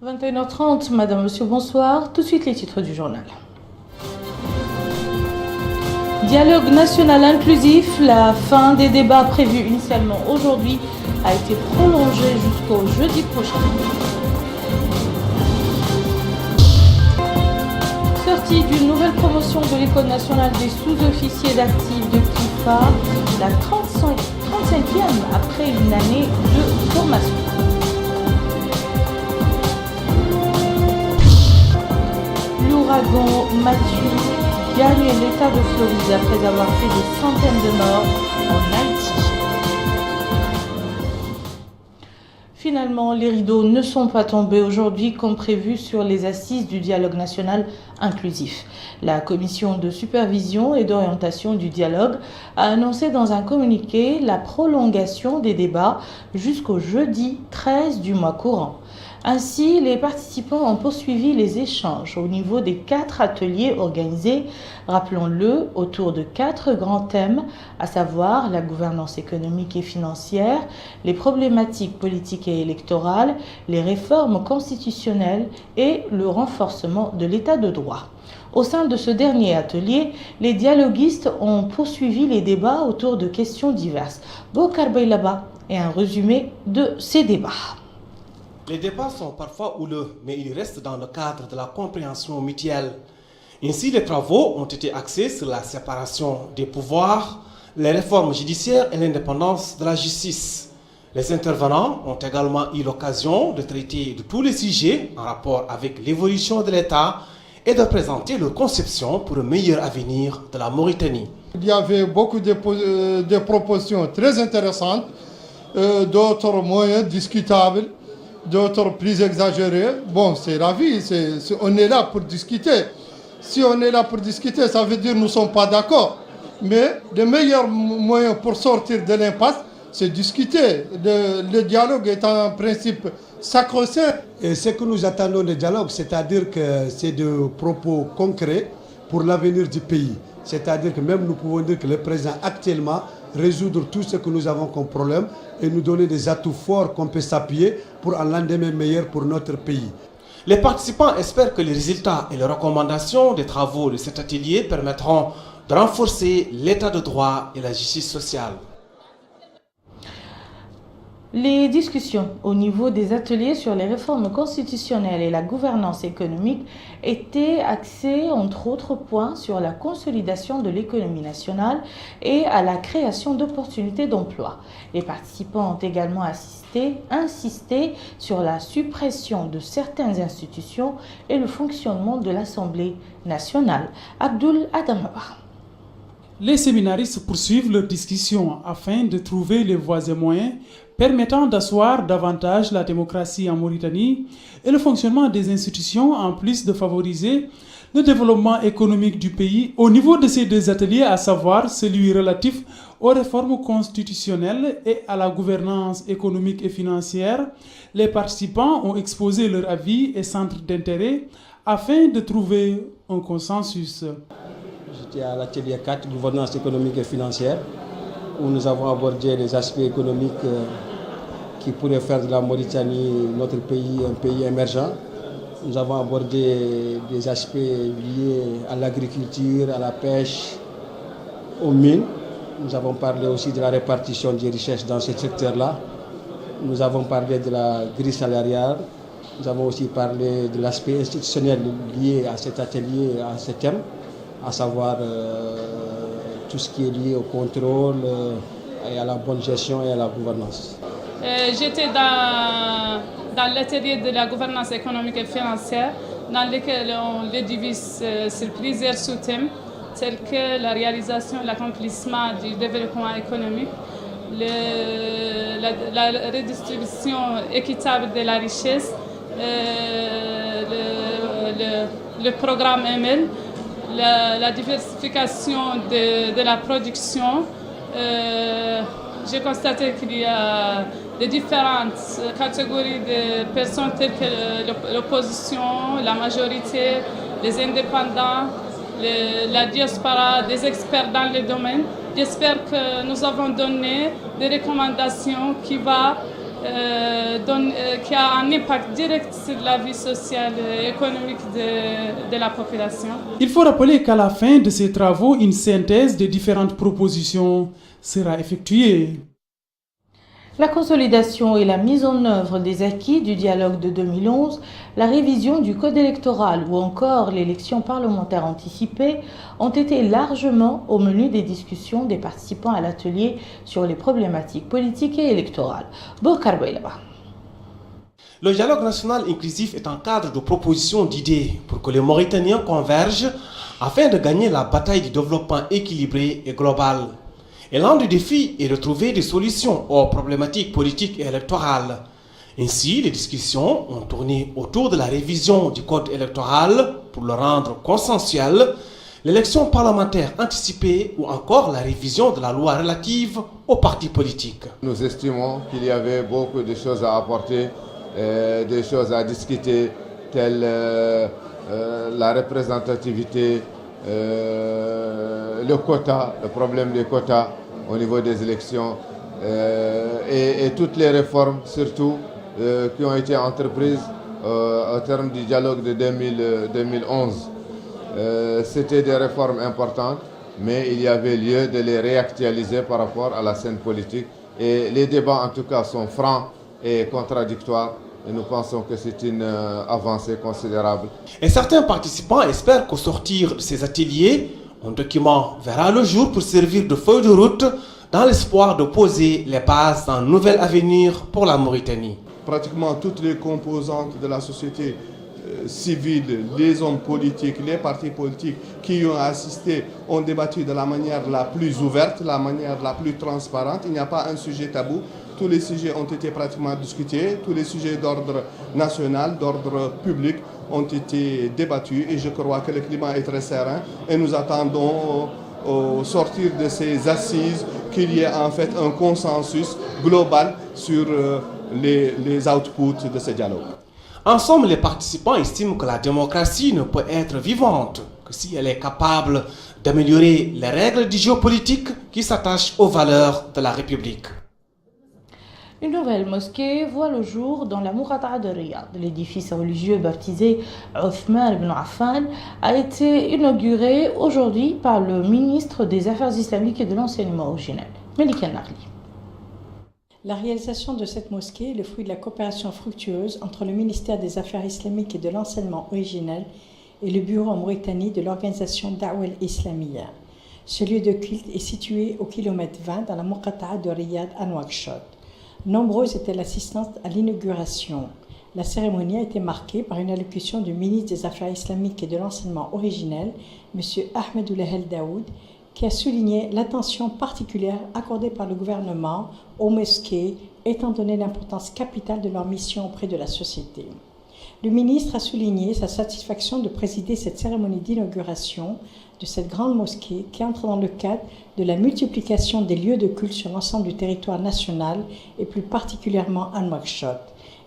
21h30, Madame, Monsieur, bonsoir. Tout de suite les titres du journal. Dialogue national inclusif, la fin des débats prévus initialement aujourd'hui a été prolongée jusqu'au jeudi prochain. Sortie d'une nouvelle promotion de l'École nationale des sous-officiers d'actifs de CLIFA, la 35e après une année de formation. L'ouragan Mathieu gagne l'État de Floride après avoir fait des centaines de morts en Haïti. Finalement, les rideaux ne sont pas tombés aujourd'hui comme prévu sur les assises du dialogue national inclusif. La commission de supervision et d'orientation du dialogue a annoncé dans un communiqué la prolongation des débats jusqu'au jeudi 13 du mois courant. Ainsi, les participants ont poursuivi les échanges au niveau des 4 ateliers organisés, rappelons-le, autour de 4 grands thèmes, à savoir la gouvernance économique et financière, les problématiques politiques et électorales, les réformes constitutionnelles et le renforcement de l'état de droit. Au sein de ce dernier atelier, les dialoguistes ont poursuivi les débats autour de questions diverses. Bokar Baylaba et un résumé de ces débats. Les débats sont parfois houleux, mais ils restent dans le cadre de la compréhension mutuelle. Ainsi, les travaux ont été axés sur la séparation des pouvoirs, les réformes judiciaires et l'indépendance de la justice. Les intervenants ont également eu l'occasion de traiter de tous les sujets en rapport avec l'évolution de l'État et de présenter leur conception pour un meilleur avenir de la Mauritanie. Il y avait beaucoup de propositions très intéressantes, d'autres moyens discutables, d'autres plus exagérés. Bon, c'est la vie, on est là pour discuter. Si on est là pour discuter, ça veut dire que nous ne sommes pas d'accord. Mais le meilleur moyen pour sortir de l'impasse, c'est discuter. Le dialogue est un principe sacro-saint. Et ce que nous attendons du dialogue, c'est-à-dire que c'est des propos concrets pour l'avenir du pays. C'est-à-dire que même nous pouvons dire que le président actuellement résoudre tout ce que nous avons comme problème et nous donner des atouts forts qu'on peut s'appuyer pour un lendemain meilleur pour notre pays. Les participants espèrent que les résultats et les recommandations des travaux de cet atelier permettront de renforcer l'état de droit et la justice sociale. Les discussions au niveau des ateliers sur les réformes constitutionnelles et la gouvernance économique étaient axées, entre autres points, sur la consolidation de l'économie nationale et à la création d'opportunités d'emploi. Les participants ont également insisté sur la suppression de certaines institutions et le fonctionnement de l'Assemblée nationale. Abdoul Adamaba. Les séminaristes poursuivent leurs discussions afin de trouver les voies et moyens permettant d'asseoir davantage la démocratie en Mauritanie et le fonctionnement des institutions, en plus de favoriser le développement économique du pays. Au niveau de ces 2 ateliers, à savoir celui relatif aux réformes constitutionnelles et à la gouvernance économique et financière, les participants ont exposé leurs avis et centres d'intérêt afin de trouver un consensus. J'étais à l'atelier 4, gouvernance économique et financière, où nous avons abordé les aspects économiques qui pourraient faire de la Mauritanie, notre pays, un pays émergent. Nous avons abordé des aspects liés à l'agriculture, à la pêche, aux mines. Nous avons parlé aussi de la répartition des richesses dans ce secteur-là. Nous avons parlé de la grille salariale. Nous avons aussi parlé de l'aspect institutionnel lié à cet atelier, à ce thème, à savoir tout ce qui est lié au contrôle et à la bonne gestion et à la gouvernance. J'étais dans l'atelier de la gouvernance économique et financière, dans lequel on le divise sur plusieurs sous-thèmes, tels que la réalisation et l'accomplissement du développement économique, la redistribution équitable de la richesse, le programme ML, la diversification de la production. J'ai constaté qu'il y a des différentes catégories de personnes telles que l'opposition, la majorité, les indépendants, la diaspora, des experts dans le domaine. J'espère que nous avons donné des recommandations qui vont qui a un impact direct sur la vie sociale et économique de la population. Il faut rappeler qu'à la fin de ces travaux, une synthèse des différentes propositions sera effectuée. La consolidation et la mise en œuvre des acquis du dialogue de 2011, la révision du code électoral ou encore l'élection parlementaire anticipée ont été largement au menu des discussions des participants à l'atelier sur les problématiques politiques et électorales. Bokar Baylaba. Le dialogue national inclusif est un cadre de proposition d'idées pour que les Mauritaniens convergent afin de gagner la bataille du développement équilibré et global. Et l'un des défis est de trouver des solutions aux problématiques politiques et électorales. Ainsi, les discussions ont tourné autour de la révision du code électoral pour le rendre consensuel, l'élection parlementaire anticipée ou encore la révision de la loi relative aux partis politiques. Nous estimons qu'il y avait beaucoup de choses à apporter, des choses à discuter, telles la représentativité, le quota, le problème des quotas au niveau des élections et toutes les réformes surtout qui ont été entreprises au terme du dialogue de 2011. C'était des réformes importantes, mais il y avait lieu de les réactualiser par rapport à la scène politique. Et les débats en tout cas sont francs et contradictoires. Et nous pensons que c'est une avancée considérable. Et certains participants espèrent qu'au sortir de ces ateliers, un document verra le jour pour servir de feuille de route dans l'espoir de poser les bases d'un nouvel avenir pour la Mauritanie. Pratiquement toutes les composantes de la société civile, les hommes politiques, les partis politiques qui y ont assisté ont débattu de la manière la plus ouverte, la manière la plus transparente. Il n'y a pas un sujet tabou. Tous les sujets ont été pratiquement discutés, tous les sujets d'ordre national, d'ordre public ont été débattus et je crois que le climat est très serein et nous attendons au sortir de ces assises qu'il y ait en fait un consensus global sur les outputs de ce dialogue. En somme, les participants estiment que la démocratie ne peut être vivante que si elle est capable d'améliorer les règles du géopolitique qui s'attachent aux valeurs de la République. Une nouvelle mosquée voit le jour dans la Mourata'a de Riyad. L'édifice religieux baptisé Othman ibn Affan a été inauguré aujourd'hui par le ministre des Affaires islamiques et de l'enseignement originel, Melika Narli. La réalisation de cette mosquée est le fruit de la coopération fructueuse entre le ministère des Affaires islamiques et de l'enseignement originel et le bureau en Mauritanie de l'organisation Da'wa al-Islamiyya. Ce lieu de culte est situé au kilomètre 20 dans la Mourata'a de Riyad à Nouakchott. Nombreuses étaient l'assistance à l'inauguration. La cérémonie a été marquée par une allocution du ministre des Affaires islamiques et de l'enseignement originel, M. Ahmedoul El Daoud, qui a souligné l'attention particulière accordée par le gouvernement aux mosquées, étant donné l'importance capitale de leur mission auprès de la société. Le ministre a souligné sa satisfaction de présider cette cérémonie d'inauguration de cette grande mosquée qui entre dans le cadre de la multiplication des lieux de culte sur l'ensemble du territoire national et plus particulièrement à Nouakchott.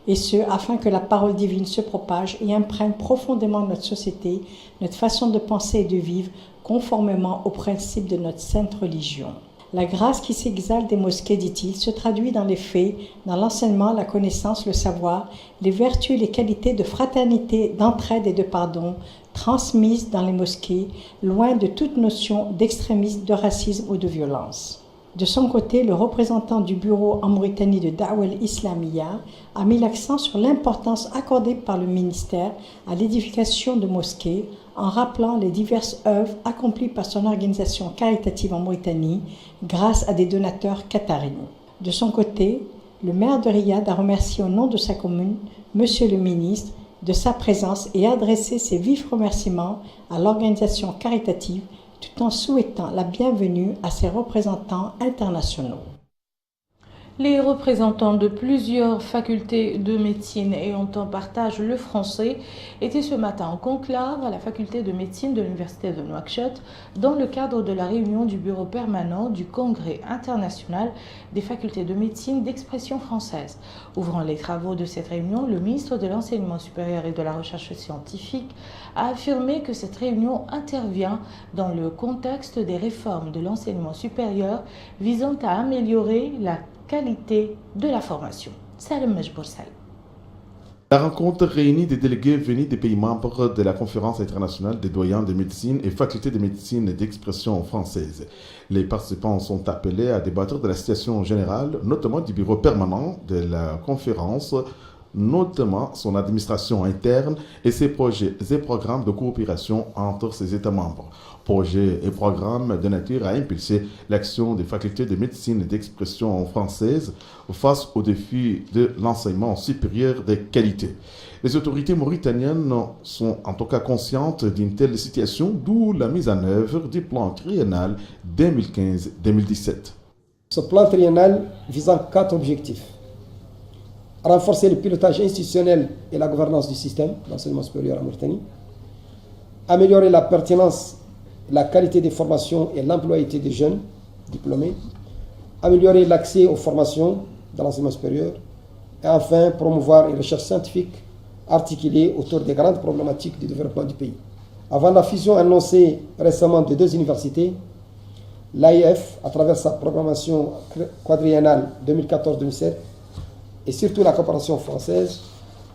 Et ce, afin que la parole divine se propage et imprègne profondément notre société, notre façon de penser et de vivre conformément aux principes de notre sainte religion. La grâce qui s'exalte des mosquées, dit-il, se traduit dans les faits, dans l'enseignement, la connaissance, le savoir, les vertus et les qualités de fraternité, d'entraide et de pardon, transmises dans les mosquées, loin de toute notion d'extrémisme, de racisme ou de violence. De son côté, le représentant du bureau en Mauritanie de Da'wa al-Islamiyya a mis l'accent sur l'importance accordée par le ministère à l'édification de mosquées en rappelant les diverses œuvres accomplies par son organisation caritative en Mauritanie grâce à des donateurs qataris. De son côté, le maire de Riyad a remercié au nom de sa commune, Monsieur le ministre, de sa présence et a adressé ses vifs remerciements à l'organisation caritative tout en souhaitant la bienvenue à ses représentants internationaux. Les représentants de plusieurs facultés de médecine ayant en partage le français étaient ce matin en conclave à la faculté de médecine de l'université de Nouakchott dans le cadre de la réunion du bureau permanent du Congrès international des facultés de médecine d'expression française. Ouvrant les travaux de cette réunion, le ministre de l'Enseignement supérieur et de la Recherche scientifique a affirmé que cette réunion intervient dans le contexte des réformes de l'enseignement supérieur visant à améliorer la qualité de la formation. Salim Majbour Salim. La rencontre réunit des délégués venus des pays membres de la Conférence internationale des doyens de médecine et facultés de médecine et d'expression française. Les participants sont appelés à débattre de la situation générale, notamment du bureau permanent de la conférence, notamment son administration interne et ses projets et programmes de coopération entre ses États membres. Projets et programmes de nature à impulser l'action des facultés de médecine et d'expression française face aux défis de l'enseignement supérieur de qualité. Les autorités mauritaniennes sont en tout cas conscientes d'une telle situation, d'où la mise en œuvre du plan triennal 2015-2017. Ce plan triennal visant 4 objectifs. Renforcer le pilotage institutionnel et la gouvernance du système d'enseignement supérieur en Mauritanie. Améliorer la pertinence, la qualité des formations et l'employabilité des jeunes diplômés. Améliorer l'accès aux formations dans l'enseignement supérieur. Et enfin, promouvoir une recherche scientifique articulée autour des grandes problématiques du développement du pays. Avant la fusion annoncée récemment de 2 universités, l'AIF, à travers sa programmation quadriennale 2014-2017, et surtout la coopération française,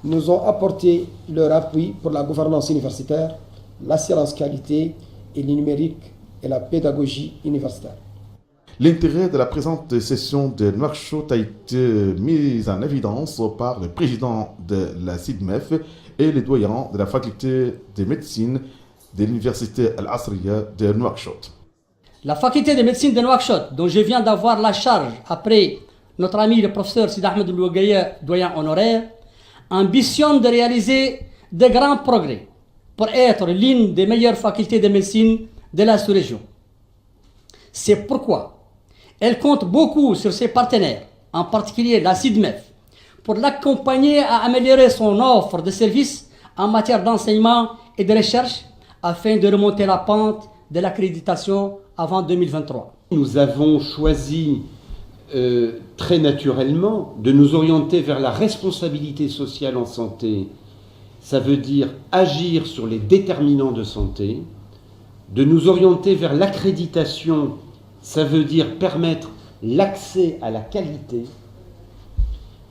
nous ont apporté leur appui pour la gouvernance universitaire, l'assurance qualité et le numérique et la pédagogie universitaire. L'intérêt de la présente session de Nouakchott a été mis en évidence par le président de la SIDMEF et les doyens de la faculté de médecine de l'université Al-Asriya de Nouakchott. La faculté de médecine de Nouakchott, dont je viens d'avoir la charge après notre ami le professeur Sid Ahmed Lougaïa, doyen honoraire, ambitionne de réaliser de grands progrès pour être l'une des meilleures facultés de médecine de la sous-région. C'est pourquoi elle compte beaucoup sur ses partenaires, en particulier la SIDMEF, pour l'accompagner à améliorer son offre de services en matière d'enseignement et de recherche afin de remonter la pente de l'accréditation avant 2023. Nous avons choisi très naturellement de nous orienter vers la responsabilité sociale en santé. Ça veut dire agir sur les déterminants de santé, de nous orienter vers l'accréditation, ça veut dire permettre l'accès à la qualité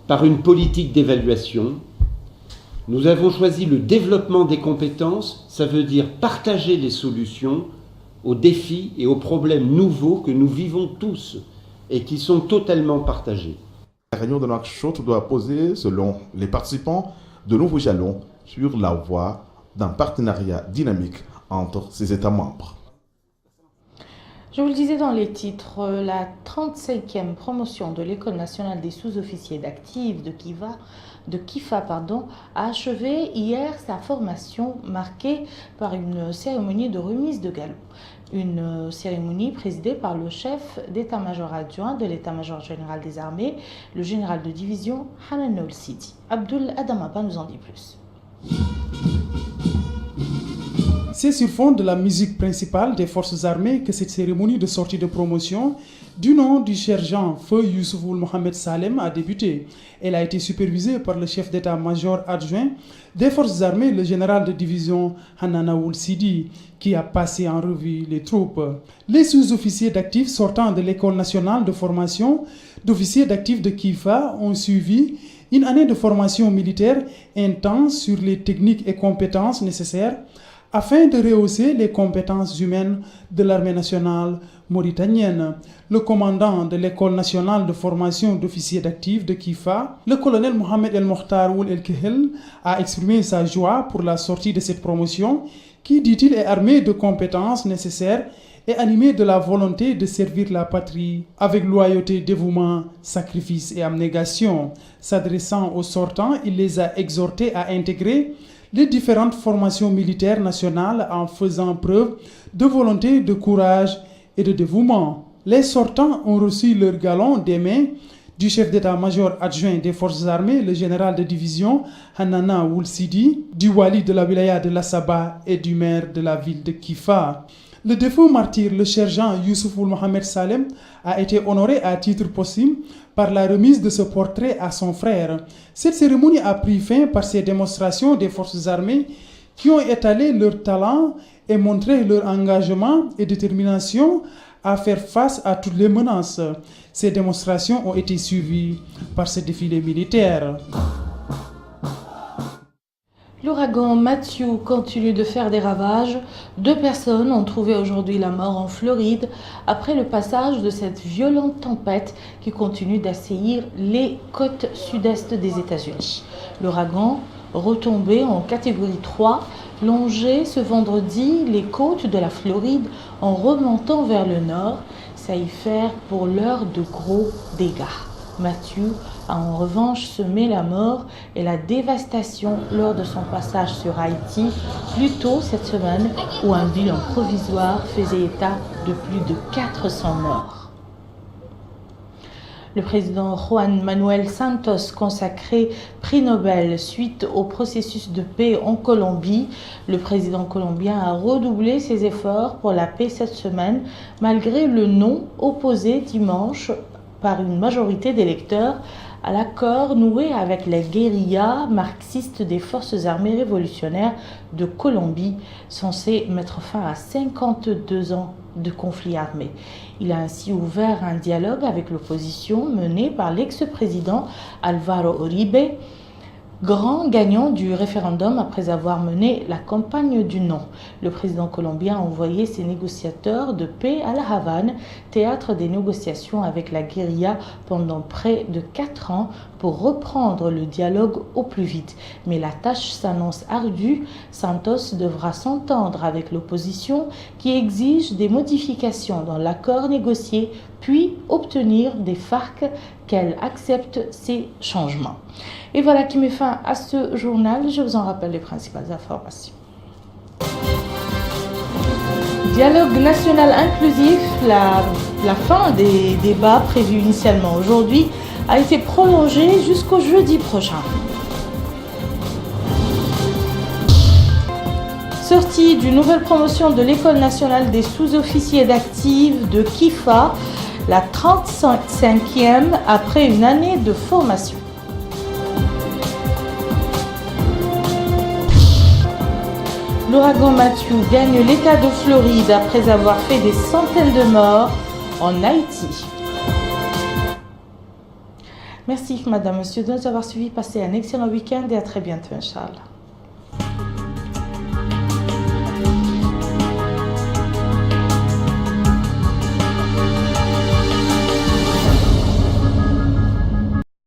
par une politique d'évaluation. Nous avons choisi le développement des compétences, ça veut dire partager les solutions aux défis et aux problèmes nouveaux que nous vivons tous et qui sont totalement partagés. La réunion de Nouakchott doit poser, selon les participants, de nouveaux jalons sur la voie d'un partenariat dynamique entre ses États membres. Je vous le disais dans les titres, la 35e promotion de l'École nationale des sous-officiers d'actifs de Kifa, a achevé hier sa formation marquée par une cérémonie de remise de galons. Une cérémonie présidée par le chef d'état-major adjoint de l'état-major général des armées, le général de division Hanan Ould Sidi. Abdul Adamaba nous en dit plus. C'est sur fond de la musique principale des forces armées que cette cérémonie de sortie de promotion du nom du sergent Feu Youssouf Mohamed Salem a débuté. Elle a été supervisée par le chef d'état-major adjoint des forces armées, le général de division Hanan Ould Sidi, qui a passé en revue les troupes. Les sous-officiers d'actifs sortant de l'école nationale de formation d'officiers d'actifs de Kifa ont suivi une année de formation militaire intense sur les techniques et compétences nécessaires afin de rehausser les compétences humaines de l'armée nationale mauritanienne. Le commandant de l'école nationale de formation d'officiers d'actifs de Kifa, le colonel Mohamed El Mokhtar Ould El Kehel, a exprimé sa joie pour la sortie de cette promotion qui, dit-il, est armée de compétences nécessaires et animée de la volonté de servir la patrie avec loyauté, dévouement, sacrifice et abnégation. S'adressant aux sortants, il les a exhortés à intégrer les différentes formations militaires nationales en faisant preuve de volonté, de courage et de dévouement. Les sortants ont reçu leur galon des mains du chef d'état-major adjoint des forces armées, le général de division Hanan Ould Sidi, du wali de la wilaya de Lassaba et du maire de la ville de Kifa. Le défunt martyr, le sergent Youssouf Mohamed Salem, a été honoré à titre posthume par la remise de ce portrait à son frère. Cette cérémonie a pris fin par ces démonstrations des forces armées qui ont étalé leur talent et montré leur engagement et détermination à faire face à toutes les menaces. Ces démonstrations ont été suivies par ce défilé militaire. L'ouragan Matthew continue de faire des ravages. 2 personnes ont trouvé aujourd'hui la mort en Floride après le passage de cette violente tempête qui continue d'assaillir les côtes sud-est des États-Unis. L'ouragan, retombé en catégorie 3, longeait ce vendredi les côtes de la Floride en remontant vers le nord. Ça y fait pour l'heure de gros dégâts. Matthew a en revanche semé la mort et la dévastation lors de son passage sur Haïti plus tôt cette semaine où un bilan provisoire faisait état de plus de 400 morts. Le président Juan Manuel Santos, consacré prix Nobel suite au processus de paix en Colombie. Le président colombien a redoublé ses efforts pour la paix cette semaine, malgré le non opposé dimanche par une majorité d'électeurs à l'accord noué avec les guérillas marxistes des forces armées révolutionnaires de Colombie, censé mettre fin à 52 ans de conflit armé. Il a ainsi ouvert un dialogue avec l'opposition mené par l'ex-président Álvaro Uribe, grand gagnant du référendum après avoir mené la campagne du non. Le président colombien a envoyé ses négociateurs de paix à La Havane, théâtre des négociations avec la guérilla pendant près de 4 ans pour reprendre le dialogue au plus vite. Mais la tâche s'annonce ardue. Santos devra s'entendre avec l'opposition qui exige des modifications dans l'accord négocié, puis obtenir des FARC qu'elle accepte ces changements. Et voilà qui met fin à ce journal. Je vous en rappelle les principales informations. Dialogue national inclusif, la fin des débats prévus initialement aujourd'hui a été prolongée jusqu'au jeudi prochain. Sortie d'une nouvelle promotion de l'École nationale des sous-officiers d'actifs de Kifa, la 35e après une année de formation. L'ouragan Matthew gagne l'État de Floride après avoir fait des centaines de morts en Haïti. Merci, madame, monsieur, de nous avoir suivis. Passez un excellent week-end et à très bientôt, Inch'Allah.